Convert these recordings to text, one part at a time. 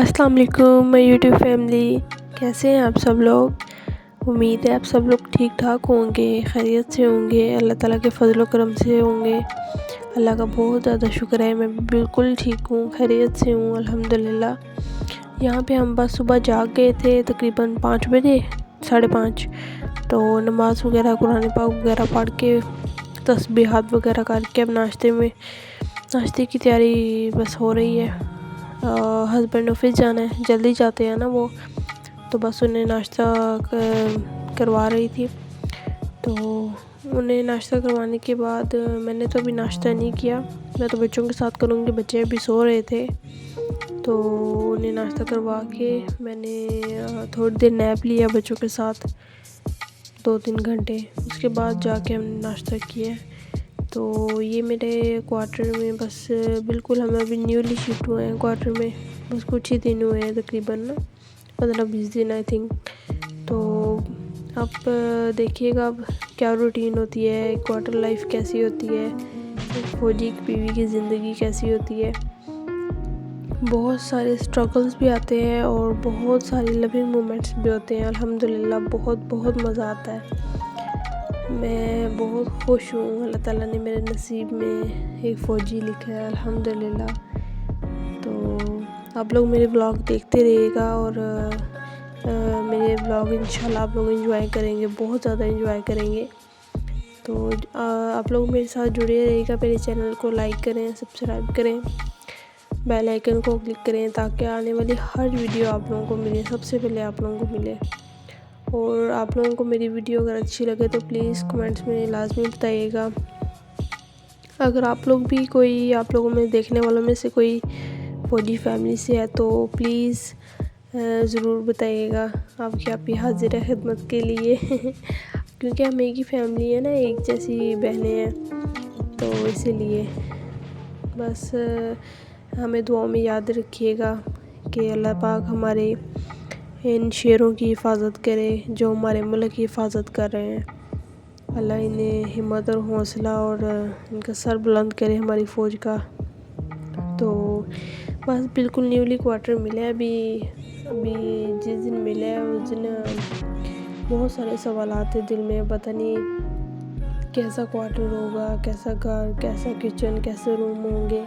अस्सलाम वालेकुम my YouTube family, कैसे हैं आप सब लोग। उम्मीद है आप सब लोग ठीक ठाक होंगे, खैरियत से होंगे, अल्लाह ताला के फजल करम से होंगे। अल्लाह का बहुत ज़्यादा शुक्र है, मैं बिल्कुल ठीक हूँ, खैरियत से हूँ अल्हम्दुलिल्लाह। यहाँ पे हम बस सुबह जाग गए थे तकरीबन 5 बजे 5:30, तो नमाज़ वगैरह कुरान पाक वगैरह पढ़ के तस्बीहात वगैरह करके अब नाश्ते की तैयारी बस हो रही है। हस्बैंड ऑफिस जाना है, जल्दी जाते हैं ना वो, तो बस उन्हें नाश्ता करवा रही थी। तो उन्हें नाश्ता करवाने के बाद मैंने तो अभी नाश्ता नहीं किया, मैं तो बच्चों के साथ करूँगी, बच्चे अभी सो रहे थे। तो उन्हें नाश्ता करवा के मैंने थोड़ी देर नैप लिया बच्चों के साथ 2-3 घंटे, उसके बाद जाके हमने नाश्ता किया। तो ये मेरे क्वार्टर में बस बिल्कुल हम अभी न्यूली शिफ्ट हुए हैं क्वार्टर में, बस कुछ ही दिन हुए हैं, तकरीबन ना 15-20 दिन आई थिंक। तो आप देखिएगा अब क्या रूटीन होती है, क्वार्टर लाइफ कैसी होती है, एक फौजी की बीवी की ज़िंदगी कैसी होती है। बहुत सारे स्ट्रगल्स भी आते हैं और बहुत सारी लविंग मोमेंट्स भी होते हैं। अल्हम्दुलिल्लाह बहुत मज़ा आता है। मैं बहुत खुश हूँ, अल्लाह ताला ने मेरे नसीब में एक फ़ौजी लिखा है अल्हम्दुलिल्लाह। तो आप लोग मेरे व्लॉग देखते रहिएगा और मेरे व्लॉग इंशाल्लाह आप लोग एंजॉय करेंगे, बहुत ज़्यादा एंजॉय करेंगे। तो आप लोग मेरे साथ जुड़े रहिएगा, मेरे चैनल को लाइक करें, सब्सक्राइब करें, बेल आइकन को क्लिक करें ताकि आने वाली हर वीडियो आप लोगों को मिले, सबसे पहले आप लोगों को मिले। और आप लोगों को मेरी वीडियो अगर अच्छी लगे तो प्लीज़ कमेंट्स में लाजमी बताइएगा। अगर आप लोग भी कोई, आप लोगों में देखने वालों में से कोई फौजी फैमिली से है तो प्लीज़ ज़रूर बताइएगा, आपकी हाजिर है खिदमत के लिए क्योंकि हम एक ही फैमिली है ना, एक जैसी बहनें हैं, तो इसीलिए बस हमें दुआओं में याद रखिएगा कि अल्लाह पाक हमारे इन शेरों की हिफाजत करे जो हमारे मुल्क की हिफाजत कर रहे हैं। अल्लाह इन्हें हिम्मत और हौसला और इनका सर बुलंद करे हमारी फ़ौज का। तो बस बिल्कुल न्यूली क्वार्टर मिले अभी जिस दिन मिले हैं उस दिन बहुत सारे सवालात थे दिल में, पता नहीं कैसा क्वार्टर होगा, कैसा घर, कैसा किचन, कैसे रूम होंगे,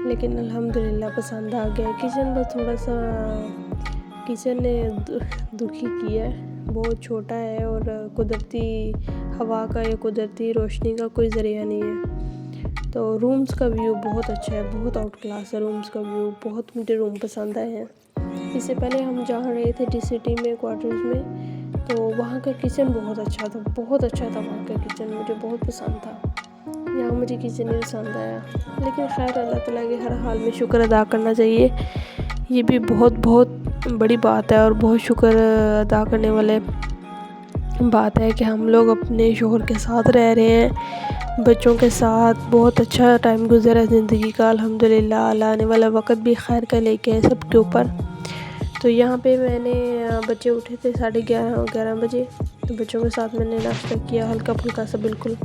लेकिन अल्हम्दुलिल्लाह पसंद आ गया। किचन बस थोड़ा सा किचन ने दुखी किया है, बहुत छोटा है और कुदरती हवा का या कुदरती रोशनी का कोई ज़रिया नहीं है। तो रूम्स का व्यू बहुत अच्छा है, बहुत आउट क्लास है रूम्स का व्यू, बहुत मुझे रूम पसंद आए हैं। इससे पहले हम जहाँ रहे थे डी सिटी में क्वार्टर्स में, तो वहाँ का किचन बहुत अच्छा था, वहाँ का किचन मुझे बहुत पसंद था। यहाँ मुझे किचन नहीं पसंद आया, लेकिन खैर अल्लाह ताला के हर हाल में शुक्र अदा करना चाहिए, ये भी बहुत बड़ी बात है और बहुत शुक्र अदा करने वाले बात है कि हम लोग अपने शोहर के साथ रह रहे हैं, बच्चों के साथ बहुत अच्छा टाइम गुजरा है ज़िंदगी का अल्हम्दुलिल्लाह। अल्लाह आने वाला वक्त भी खैर का लेके है सबके ऊपर। तो यहाँ पे मैंने बच्चे उठे थे 11:30 बजे, तो बच्चों के साथ मैंने नाश्ता किया हल्का फुल्का सा बिल्कुल।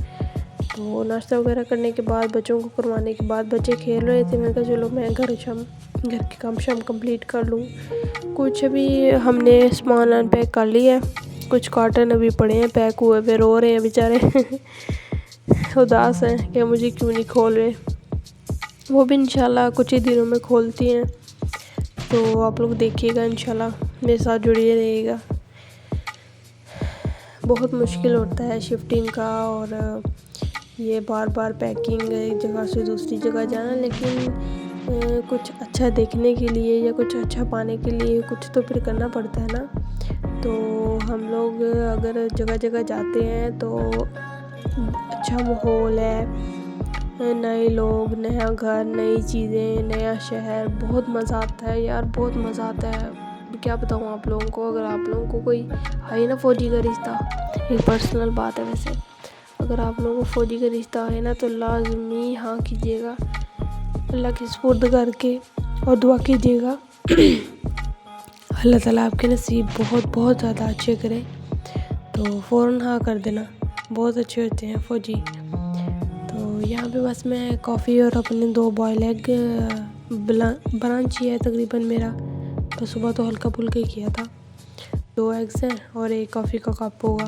तो नाश्ता वगैरह करने के बाद बच्चों को करवाने के बाद बच्चे खेल रहे थे, मैंने कहा चलो मैं घर के काम शाम कंप्लीट कर लूँ। कुछ अभी हमने सामान अनपैक कर लिया है, कुछ कॉटन अभी पड़े हैं पैक हुए हुए, रो रहे हैं बेचारे उदास हैं कि मुझे क्यों नहीं खोल रहे, वो भी इंशाल्लाह कुछ ही दिनों में खोलती हैं। तो आप लोग देखिएगा, इंशाल्लाह मेरे साथ जुड़िए रहिएगा। बहुत मुश्किल होता है शिफ्टिंग का और ये बार पैकिंग, एक जगह से दूसरी जगह जाना, लेकिन कुछ अच्छा देखने के लिए या कुछ अच्छा पाने के लिए कुछ तो फिर करना पड़ता है ना। तो हम लोग अगर जगह जाते हैं तो अच्छा माहौल है, नए लोग, नया घर, नई चीज़ें, नया शहर, बहुत मज़ा आता है यार, बहुत मज़ा आता है। क्या बताऊँ आप लोगों को, अगर आप लोगों को कोई है ना फ़ौजी का रिश्ता, एक पर्सनल बात है वैसे, अगर आप लोगों को फ़ौजी का रिश्ता है ना तो लाजमी हाँ कीजिएगा, अल्लाह के सुपुर्द करके और दुआ कीजिएगा अल्लाह ताला आपके नसीब बहुत ज़्यादा अच्छे करे। तो फ़ौरन हाँ कर देना, बहुत अच्छे होते हैं फ़ौजी। तो यहाँ पे बस मैं कॉफ़ी और अपने 2 बॉयल एग ब्रांच ही है तकरीबन मेरा। तो सुबह तो हल्का फुल्का ही किया था। 2 एग्स हैं और एक कॉफ़ी का कप होगा।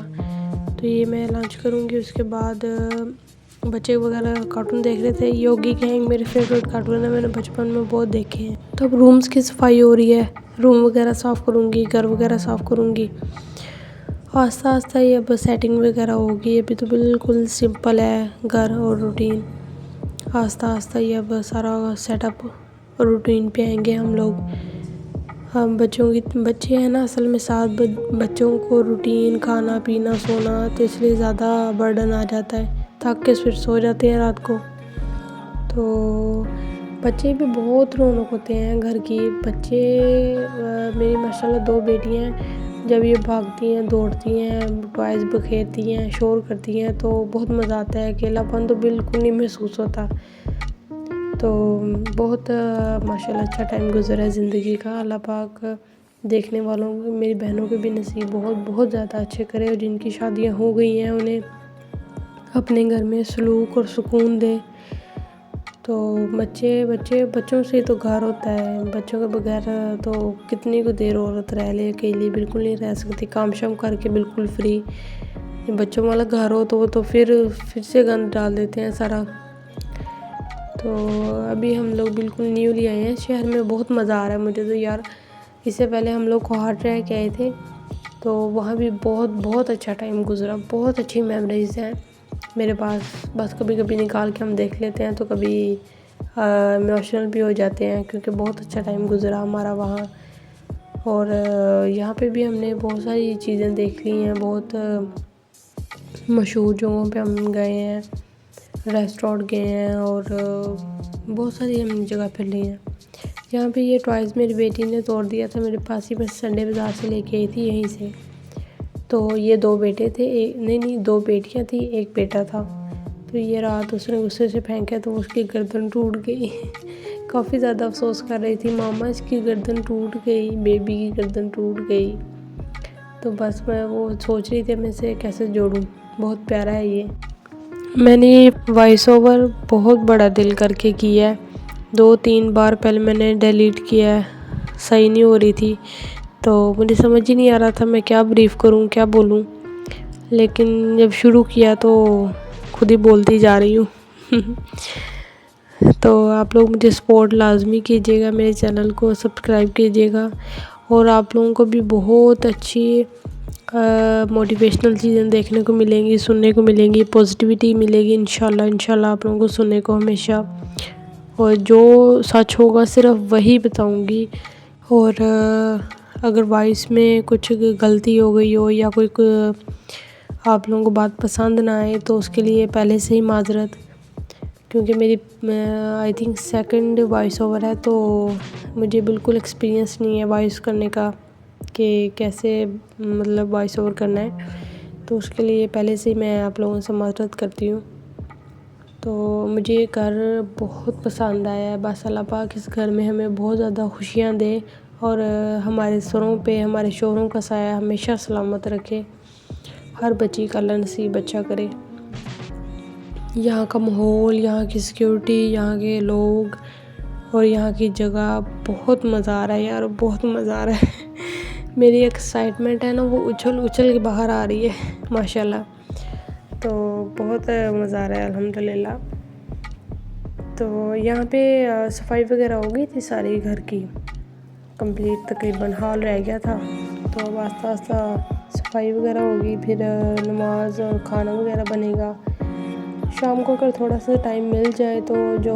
तो ये मैं लंच करूँगी। उसके बाद बच्चे वगैरह कार्टून देख रहे थे। योगी गैंग मेरे फेवरेट कार्टून है, मैंने बचपन में बहुत देखे हैं। तो अब रूम्स की सफाई हो रही है, रूम वगैरह साफ़ करूँगी, घर वगैरह साफ़ करूँगी। आस्ता आस्ता ही अब सेटिंग वगैरह होगी। अभी तो बिल्कुल सिंपल है घर और रूटीन। आस्ता आस्ता ही अब सारा सेटअप रूटीन पे आएंगे हम लोग। हम बच्चे हैं ना असल में 7 बच्चों को रूटीन खाना पीना सोना, तो इसलिए ज़्यादा बर्डन आ जाता है। थक के फिर सो जाते हैं रात को। तो बच्चे भी बहुत रौनक होते हैं घर की। बच्चे मेरी माशाल्लाह 2 बेटियां हैं। जब ये भागती हैं दौड़ती हैं टॉयज़ बखेरती हैं शोर करती हैं तो बहुत मज़ा आता है। अकेलापन तो बिल्कुल नहीं महसूस होता। तो बहुत माशाल्लाह अच्छा टाइम गुज़रा है ज़िंदगी का। अल्लाह पाक देखने वालों को, मेरी बहनों के भी नसीब बहुत बहुत ज़्यादा अच्छे करे और जिनकी शादियां हो गई हैं उन्हें अपने घर में सलूक और सुकून दे। तो बच्चों से तो घर होता है। बच्चों के बगैर तो कितनी को देर औरत रह ले, अकेली बिल्कुल नहीं रह सकती। काम शाम करके बिल्कुल फ्री। बच्चों वाला घर हो तो वो तो फिर से गंद डाल देते हैं सारा। तो अभी हम लोग बिल्कुल न्यूली आए हैं शहर में। बहुत मज़ा आ रहा है मुझे तो यार। इससे पहले हम लोग कोहाट रह के आए थे, तो वहाँ भी बहुत अच्छा टाइम गुज़रा। बहुत अच्छी मेमोरीज़ हैं मेरे पास। बस कभी कभी निकाल के हम देख लेते हैं तो कभी इमोशनल भी हो जाते हैं, क्योंकि बहुत अच्छा टाइम गुज़रा हमारा वहाँ। और यहाँ पे भी हमने बहुत सारी चीज़ें देख ली हैं। बहुत मशहूर जगहों पे हम गए हैं, रेस्टोरेंट गए हैं और बहुत सारी हमने जगह फिर ली हैं। यहाँ पे ये टॉयज़ मेरी बेटी ने तोड़ दिया था मेरे पास ही। मैं संडे बाज़ार से लेके आई थी यहीं से। तो ये 2 बेटे थे, नहीं 2 बेटियाँ थी, 1 बेटा था। तो ये रात उसने गुस्से से फेंका तो उसकी गर्दन टूट गई। काफ़ी ज़्यादा अफसोस कर रही थी, मामा इसकी गर्दन टूट गई, बेबी की गर्दन टूट गई। तो बस मैं वो सोच रही थी मैं इसे कैसे जोड़ूँ। बहुत प्यारा है ये। मैंने वॉइस ओवर बहुत बड़ा दिल करके किया है। 2-3 बार पहले मैंने डिलीट किया है, सही नहीं हो रही थी। तो मुझे समझ ही नहीं आ रहा था मैं क्या ब्रीफ़ करूँ, क्या बोलूँ। लेकिन जब शुरू किया तो खुद ही बोलती जा रही हूँ। तो आप लोग मुझे सपोर्ट लाज़मी कीजिएगा, मेरे चैनल को सब्सक्राइब कीजिएगा। और आप लोगों को भी बहुत अच्छी मोटिवेशनल चीज़ें देखने को मिलेंगी, सुनने को मिलेंगी, पॉजिटिविटी मिलेगी इंशाल्लाह आप लोगों को सुनने को हमेशा। और जो सच होगा सिर्फ वही बताऊंगी। और अगर वॉइस में कुछ गलती हो गई हो या कोई आप लोगों को बात पसंद ना आए तो उसके लिए पहले से ही माजरत, क्योंकि मेरी I think second voice over है। तो मुझे बिल्कुल एक्सपीरियंस नहीं है वॉइस करने का कि कैसे मतलब वॉइस ओवर करना है। तो उसके लिए पहले से ही मैं आप लोगों से माजरत करती हूँ। तो मुझे ये घर बहुत पसंद आया है। बस अल्लाह पाक इस घर में हमें बहुत ज़्यादा खुशियाँ दे और हमारे सरों पे हमारे शोरों का साया हमेशा सलामत रखे। हर बच्ची का अल्लाह नसीब अच्छा करे। यहाँ का माहौल, यहाँ की सिक्योरिटी, यहाँ के लोग और यहाँ की जगह बहुत मज़ा आ रहा है यार, बहुत मज़ा आ रहा है। मेरी एक्साइटमेंट है ना वो उछल उछल के बाहर आ रही है माशाल्लाह। तो बहुत मज़ा आ रहा है अल्हम्दुलिल्लाह। तो यहाँ पे सफाई वगैरह हो गई थी सारी घर की कंप्लीट, तकरीबन हॉल रह गया था। तो अब आस्ता आस्ता सफाई वगैरह होगी, फिर नमाज और खाना वगैरह बनेगा। शाम को अगर थोड़ा सा टाइम मिल जाए तो जो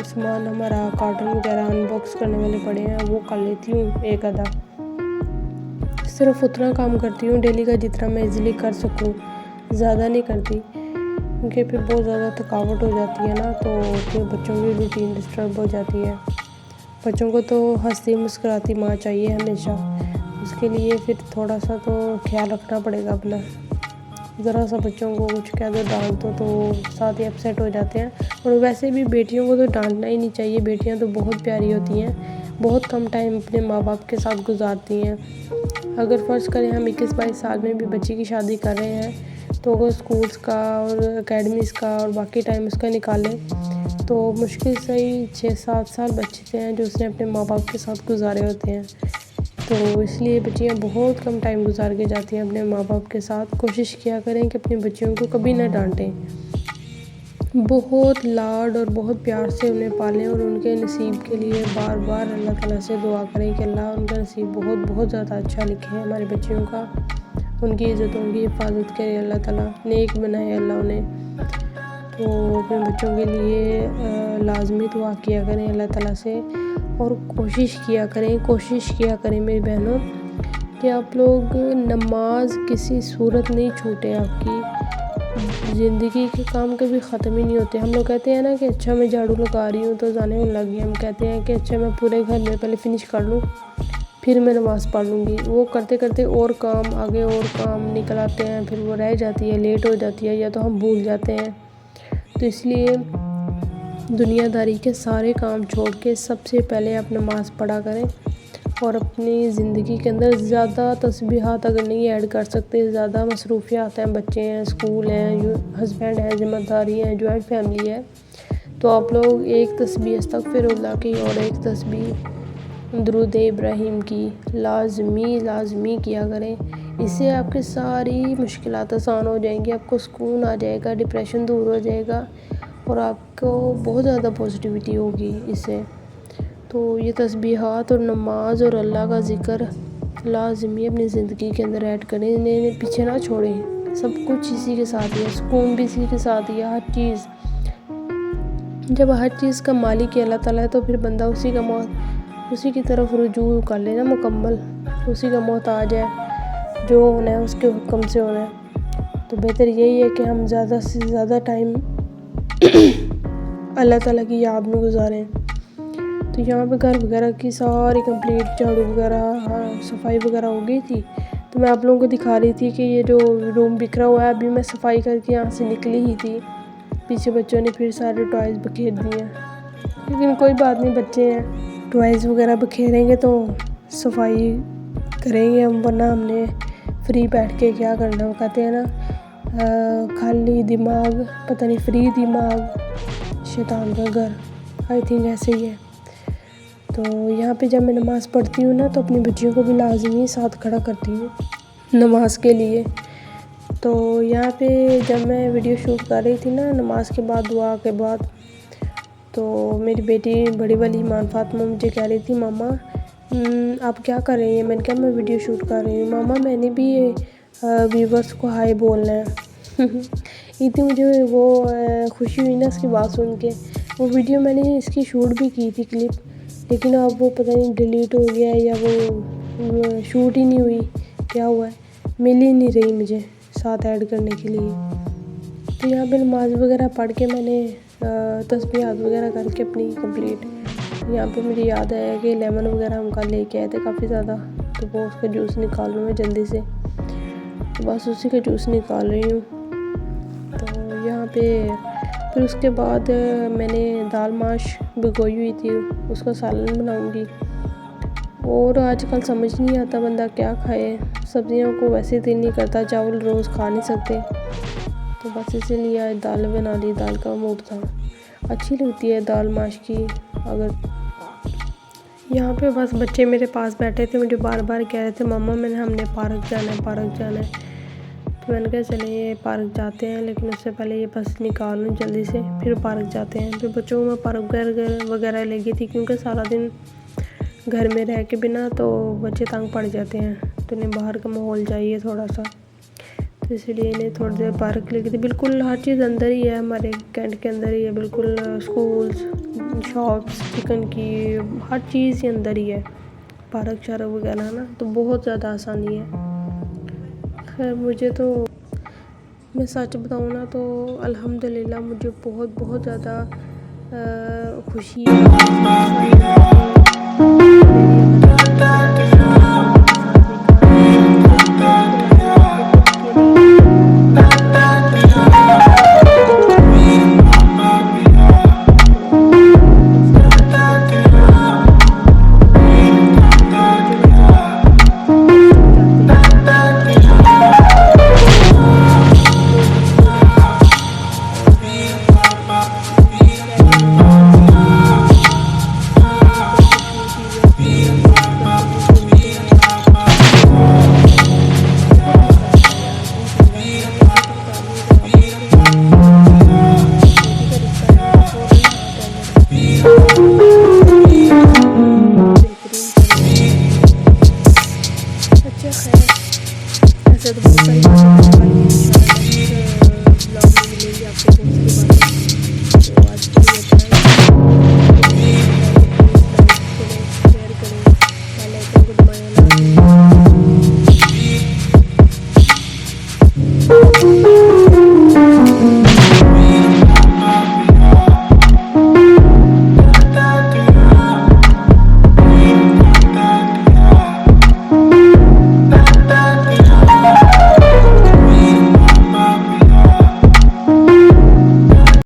सामान हमारा कार्टन वगैरह अनबॉक्स करने वाले पड़े हैं वो कर लेती हूँ एक आधा। सिर्फ उतना काम करती हूँ डेली का जितना मैं इजीली कर सकूँ, ज़्यादा नहीं करती, क्योंकि फिर बहुत ज़्यादा थकावट हो जाती है ना। तो फिर बच्चों की रूटीन डिस्टर्ब हो जाती है। बच्चों को तो हंसती मुस्कुराती माँ चाहिए हमेशा। उसके लिए फिर थोड़ा सा तो ख्याल रखना पड़ेगा अपना। ज़रा सा बच्चों को कुछ कह दो, डांट दो तो साथ ही अपसेट हो जाते हैं। और वैसे भी बेटियों को तो डांटना ही नहीं चाहिए। बेटियां तो बहुत प्यारी होती हैं, बहुत कम टाइम अपने माँ बाप के साथ गुजारती हैं। अगर फ़र्ज़ करें हम 21-22 साल में भी बच्ची की शादी कर रहे हैं तो अगर स्कूल्स का और एकेडमीज़ का और बाकी टाइम उसका निकालें तो मुश्किल से ही 6-7 साल बचते हैं जो उसने अपने माँ बाप के साथ गुजारे होते हैं। तो इसलिए बच्चियाँ बहुत कम टाइम गुजार के जाती हैं अपने माँ बाप के साथ। कोशिश किया करें कि अपनी बच्चियों को कभी ना डांटें, बहुत लाड और बहुत प्यार से उन्हें पालें और उनके नसीब के लिए बार बार अल्लाह ताला से दुआ करें कि अल्लाह उनका नसीब बहुत बहुत ज़्यादा अच्छा लिखे हमारे बच्चियों का, उनकी इज़्ज़तों की हिफाजत करे अल्लाह ताला, नेक बनाए अल्लाह उन्हें। तो अपने बच्चों के लिए लाजमी दुआ किया करें अल्लाह ताला से और कोशिश किया करें मेरी बहनों कि आप लोग नमाज किसी सूरत नहीं छूटे। आपकी ज़िंदगी के काम कभी ख़त्म ही नहीं होते। हम लोग कहते हैं ना कि अच्छा मैं झाड़ू लगा रही हूँ तो जाने में लग गई, हम कहते हैं कि अच्छा मैं पूरे घर में पहले फिनिश कर लूँ फिर मैं नमाज़ पढ़ लूँगी। वो करते करते और काम आगे और काम निकल आते हैं, फिर वो रह जाती है, लेट हो जाती है या तो हम भूल जाते हैं। तो इसलिए दुनियादारी के सारे काम छोड़ के सबसे पहले आप नमाज़ पढ़ा करें और अपनी ज़िंदगी के अंदर ज़्यादा तस्बीहात अगर नहीं ऐड कर सकते, ज़्यादा मसरूफियात हैं, बच्चे हैं, स्कूल हैं, हस्बैंड है, ज़िम्मेदारी है, जॉइंट फैमिली है, तो आप लोग एक तस्बीह अस्तगफिरुल्लाह की और एक तस्बीह दुरूद इब्राहीम की लाजमी किया करें। इससे आपकी सारी मुश्किलात आसान हो जाएंगी, आपको सुकून आ जाएगा, डिप्रेशन दूर हो जाएगा और आपको बहुत ज़्यादा पॉजिटिविटी होगी इससे। तो ये तस्बीहात और नमाज और अल्लाह का ज़िक्र लाजमी अपनी ज़िंदगी के अंदर ऐड करें, इन्हें पीछे ना छोड़ें। सब कुछ इसी के साथ ही है, सुकून भी इसी के साथ ही है, हर चीज़। जब हर चीज़ का मालिक है अल्लाह ताला है तो फिर बंदा उसी की तरफ रुजू कर लेना मुकम्मल, उसी का मोहताज है, जो होना है उसके हुक्म से होना है। तो बेहतर यही है कि हम ज़्यादा से ज़्यादा टाइम अल्लाह ताला की याद में गुजारें। तो यहाँ पे घर वगैरह की सारी कंप्लीट झाड़ू वगैरह सफाई वगैरह हो गई थी। तो मैं आप लोगों को दिखा रही थी कि ये जो रूम बिखरा हुआ है, अभी मैं सफाई करके यहाँ से निकली ही थी, पीछे बच्चों ने फिर सारे टॉयज़ बखेर दिए हैं। लेकिन कोई बात नहीं, बच्चे हैं, टॉयज़ वगैरह बखेरेंगे तो सफाई करेंगे हम, वरना हमने फ्री बैठ के क्या करना। वो कहते हैं ना खाली दिमाग पता नहीं फ्री दिमाग शैतान का घर, आई थिंक ऐसे ही है। तो यहाँ पे जब मैं नमाज़ पढ़ती हूँ ना तो अपनी बच्चियों को भी लाजमी साथ खड़ा करती हूँ नमाज के लिए। तो यहाँ पे जब मैं वीडियो शूट कर रही थी ना नमाज के बाद, दुआ के बाद, तो मेरी बेटी बड़ी वाली ईमान फातिमा मुझे कह रही थी, मामा आप क्या कर रही हैं? मैंने कहा मैं वीडियो शूट कर रही हूँ। मामा मैंने भी व्यूवर्स को हाय बोलना है। इतनी मुझे वो खुशी हुई ना उसकी बात सुन के। वो वीडियो मैंने इसकी शूट भी की थी क्लिप, लेकिन अब वो पता नहीं डिलीट हो गया है या वो शूट ही नहीं हुई, क्या हुआ है, मिल ही नहीं रही मुझे साथ ऐड करने के लिए। तो यहाँ पे नमाज़ वगैरह पढ़ के मैंने तस्बीहात वगैरह करके अपनी कंप्लीट। यहाँ पे मुझे याद आया कि लेमन वगैरह हम कल लेके आए थे काफ़ी ज़्यादा, तो वो उसका जूस निकाल लूँ मैं जल्दी से, तो बस उसी का जूस निकाल रही हूँ। तो यहाँ पे फिर उसके बाद मैंने दाल माश भिगोई हुई थी, उसका सालन बनाऊँगी। और आजकल समझ नहीं आता बंदा क्या खाए, सब्जियों को वैसे दिल नहीं करता, चावल रोज़ खा नहीं सकते, तो बस इसीलिए आज दाल बना ली, दाल का मूड था। अच्छी लगती है दाल माश की। अगर यहाँ पे बस बच्चे मेरे पास बैठे थे, मुझे बार बार कह रहे थे मम्मा हमने पार्क जाना है, पार्क जाना है। तो मैंने कहा चलिए पार्क जाते हैं, लेकिन उससे पहले ये बस निकाल लूँ जल्दी से, फिर पार्क जाते हैं। फिर बच्चों को मैं पार्क वगैरह ले गई थी, क्योंकि सारा दिन घर में रह के बिना तो बच्चे तंग पड़ जाते हैं, तो इन्हें बाहर का माहौल चाहिए थोड़ा सा, तो इसीलिए इन्हें थोड़ी देर पार्क ले गई थी। बिल्कुल हर चीज़ अंदर ही है, हमारे कैंट के अंदर ही है, बिल्कुल स्कूल्स, शॉप्स, चिकन की हर चीज़ ही अंदर ही है, पार्क शार्क वगैरह ना, तो बहुत ज़्यादा आसानी है। खैर मुझे तो मैं सच बताऊँ ना तो अल्हम्दुलिल्लाह मुझे बहुत बहुत ज़्यादा खुशी है। रहेगा।